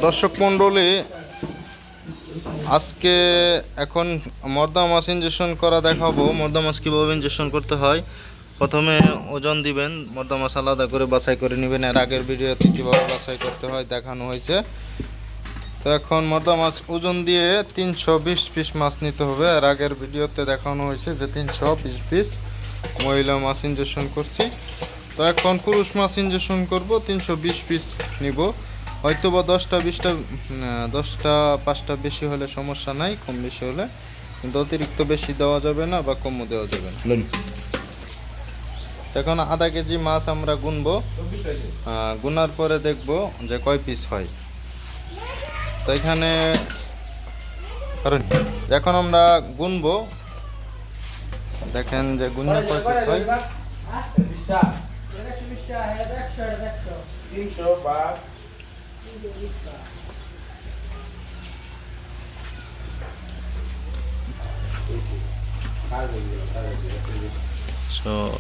দর্শক মণ্ডলী, আজকে এখন মর্দা মাছ ইনজেকশন করা দেখাবো। মর্দা মাছ কীভাবে ইনজেকশন করতে হয়, প্রথমে ওজন দিবেন, মর্দা মাছ আলাদা করে বাছাই করে নেবেন। এর আগের ভিডিওতে কীভাবে বাছাই করতে হয় দেখানো হয়েছে। তো এখন মর্দা মাছ ওজন দিয়ে 320 পিস মাছ নিতে হবে। এর আগের ভিডিওতে দেখানো হয়েছে যে 320 পিস মহিলা মাছ ইনজেকশন করছি। তো এখন পুরুষ মাছ ইনজেকশন করব, 320 পিস নিব। হয়তো বা 10টা 20টা 10টা 5টা বেশি হলে সমস্যা নাই, কম বেশি হলে, কিন্তু অতিরিক্ত বেশি দেওয়া যাবে না বা কমও দেওয়া যাবে না। এখন আধা কেজি মাছ আমরা গুনবো, গুনার পরে দেখব যে কয় পিস হয়। তো এখানে এখন আমরা গুনবো, দেখেন যে গুনলে কয় পিস হয়। 6, 7,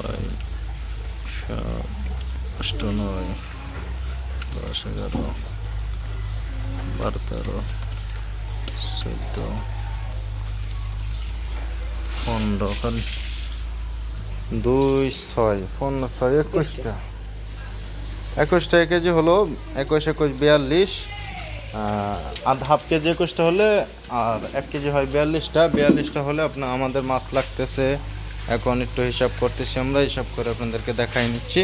8, 9, 10, 11, 12, 13, 14, 15, 2, 6, 15, 6, 21টা 21টা কেজি হলো। 21, 21, 42, আধা হাফ কেজি 21টা হলে, আর 1 কেজি হয় 42টা। 42টা হলে আপনার আমাদের মাছ লাগতেছে, এখন একটু হিসাব করতেছি, আমরা হিসাব করে আপনাদেরকে দেখাই নিচ্ছি।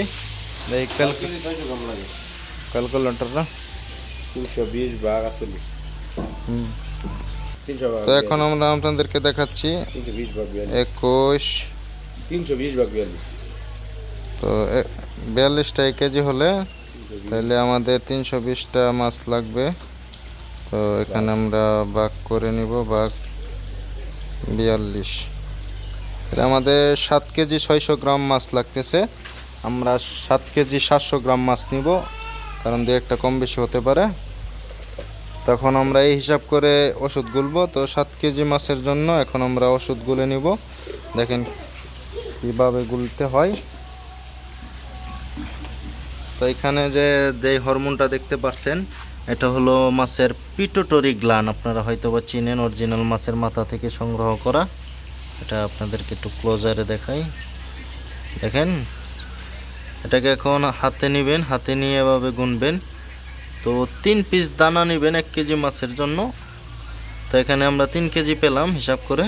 এই ক্যালকুলেটরটা 320 ভাগ 48। তো এখন আমরা আপনাদেরকে দেখাচ্ছি 320 ভাগ 21, 320 ভাগ 42। তো 42টা কেজি হলে তাহলে আমাদের 320টা মাছ লাগবে। তো এখানে আমরা ভাগ করে নিব, ভাগ 42, তাহলে আমাদের 7 কেজি 600 গ্রাম মাছ লাগতেছে। আমরা 7 কেজি 700 গ্রাম মাছ নিব, কারণ দু একটা কম বেশি হতে পারে। তখন আমরা এই হিসাব করে ওষুধ গুলবো। তো 7 কেজি মাছের জন্য এখন আমরা ওষুধ গুলে নিব, দেখেন কীভাবে গুলতে হয়। তো এখানে যে হরমোনটা দেখতে পাচ্ছেন, এটা হলো মাছের পিটুইটারি গ্ল্যান্ড। আপনারা হয়তো বা চিনেন, অরিজিনাল মাছের মাথা থেকে সংগ্রহ করা। এটা আপনাদেরকে একটু ক্লোজারে দেখাই, দেখেন। এটাকে এখন হাতে নেবেন, হাতে নিয়ে এভাবে গুনবেন। তো 3 পিস দানা নেবেন 1 কেজি মাছের জন্য। তো এখানে আমরা 3 কেজি পেলাম হিসাব করে।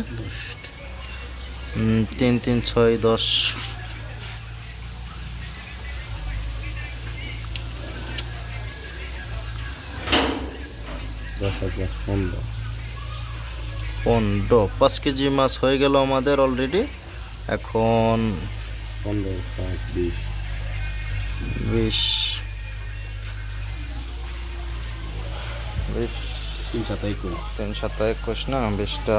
3, 3, 6, 10, 15, 5 কেজি মাছ হয়ে গেল আমাদের অলরেডি। এখন 15, 5, 20, 20, 3, 7, 21। 3, 7, 21 না, 20টা।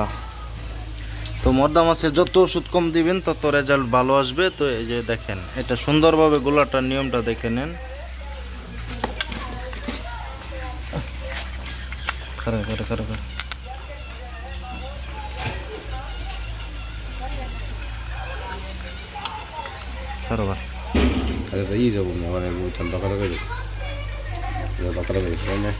তো মর্দা মাছের যত ওষুধ কম দিবেন তত রেজাল্ট ভালো আসবে। তো এই যে দেখেন, এটা সুন্দরভাবে গোলাটার নিয়মটা দেখে নেন। খারা খারা খারা খারা খারাপ। আরে ভাই যাব না, মানে বুঝছেন দরকার করে দরকার করে না।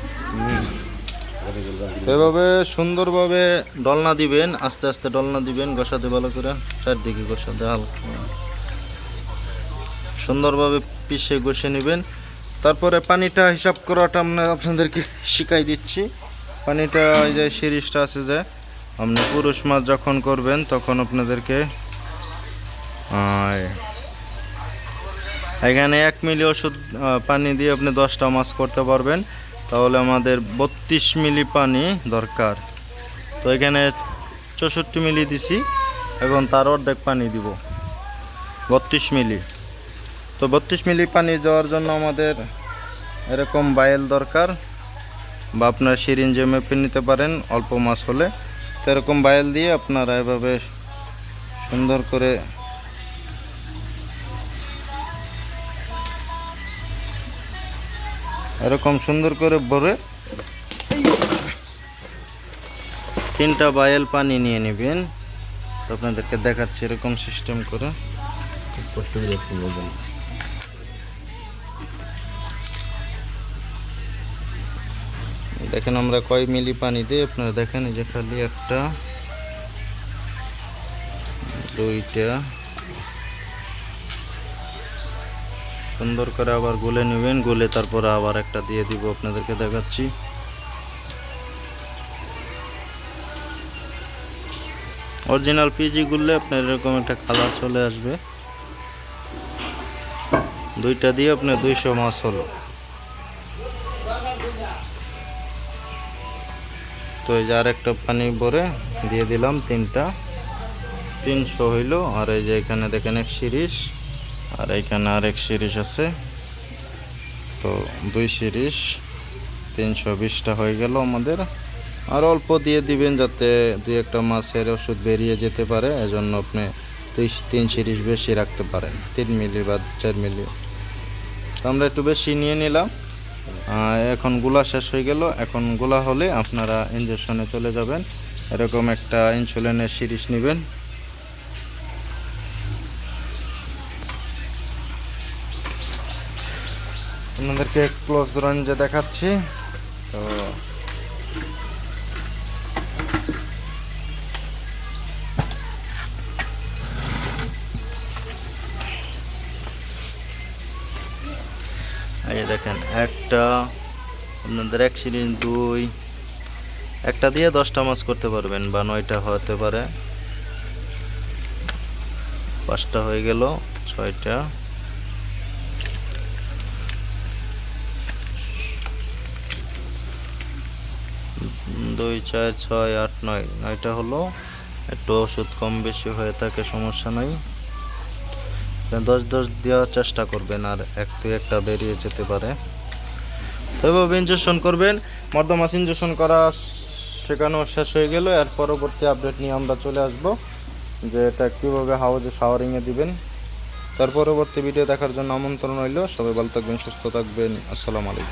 এভাবে সুন্দরভাবে ডলনা দিবেন, আস্তে আস্তে ডলনা দিবেন, ঘষাতে ভালো করে, চারদিকে ঘষাতে হালকা সুন্দরভাবে পিষে ঘষে নেবেন। তারপরে পানিটা হিসাব করাটা আমরা আপনাদেরকে শিখাই দিচ্ছি। পানিটা এই যে সিরিজটা আছে, যে আপনি পুরুষ মাছ যখন করবেন তখন আপনাদেরকে এখানে 1 মিলি ওষুধ পানি দিয়ে আপনি 10টা মাছ করতে পারবেন। তাহলে আমাদের 32 মিলি পানি দরকার। তো এখানে 64 মিলি দিছি, এখন তার অর্ধেক পানি দিব, 32 মিলি। তো 32 মিলি পানি দেওয়ার জন্য আমাদের এরকম বায়েল দরকার, বা আপনার সিরিঞ্জে মেপে নিতে পারেন অল্প মাছ হলে। তো এরকম বায়েল দিয়ে আপনারা এভাবে সুন্দর করে এরকম সুন্দর করে ভরে 3টা বায়েল পানি নিয়ে নেবেন। তো আপনাদেরকে দেখাচ্ছি এরকম সিস্টেম করে। খুব কষ্ট করে বলবেন। দেখেন আমরা কয় মিলি পানি দিই আপনারা দেখেন, এই যে খালি একটা, দুইটা, সুন্দর করে আবার গুলে নেবেন, গুলে তারপরে আবার একটা দিয়ে দিব, আপনাদেরকে দেখাচ্ছি। অরিজিনাল পিজি গুললে আপনার এরকম একটা কালার চলে আসবে। দুইটা দিয়ে আপনার 200 মাছ হলো। তো এই যে আর একটা পানি ভরে দিয়ে দিলাম, 3টা, 300 হইলো। আর এই যে এখানে দেখেন এক সিরিজ, আর এইখানে আর এক সিরিজ আছে, তো 2 সিরিজ, 320টা হয়ে গেল আমাদের। আর অল্প দিয়ে দিবেন যাতে 2-1টা মাছের ওষুধ বেরিয়ে যেতে পারে, এজন্য আপনি 2-3 সিরিজ বেশি রাখতে পারেন, 3 মিলি বা 4 মিলি। তো আমরা একটু বেশি নিয়ে নিলাম। এখন গুলা শেষ হয়ে গেল। এখন গুলা হলে আপনারা ইনজেকশনে চলে যাবেন। এরকম একটা ইনসুলিনের সিরিজ নেবেন। আপনাদেরকে ক্লোজ রেঞ্জে দেখাচ্ছি। তো এই যে দেখেন একটা, আপনাদের এক সিরিজ 2, একটা দিয়ে 10টা মাছ করতে পারবেন বা 9টা হতে পারে, 5টা হয়ে গেল, 6টা, 2, 4, 6, 8, 9, 9টা হলো। একটু ওষুধ কম বেশি হয়ে থাকে, সমস্যা নাই। 10-10 দেওয়ার চেষ্টা করবেন, আর 1-2-1টা বেরিয়ে যেতে পারে। তো এভাবে ইনজেকশন করবেন। মর্দা মাছ ইনজেকশন করা শেখানো শেষ হয়ে গেল। এর পরবর্তী আপডেট নিয়ে আমরা চলে আসব, যে এটা কীভাবে হাউজে শাওয়ারিংয়ে দিবেন। তার পরবর্তী ভিডিও দেখার জন্য আমন্ত্রণ রইল। সবাই ভালো থাকবেন, সুস্থ থাকবেন। আসসালামু আলাইকুম।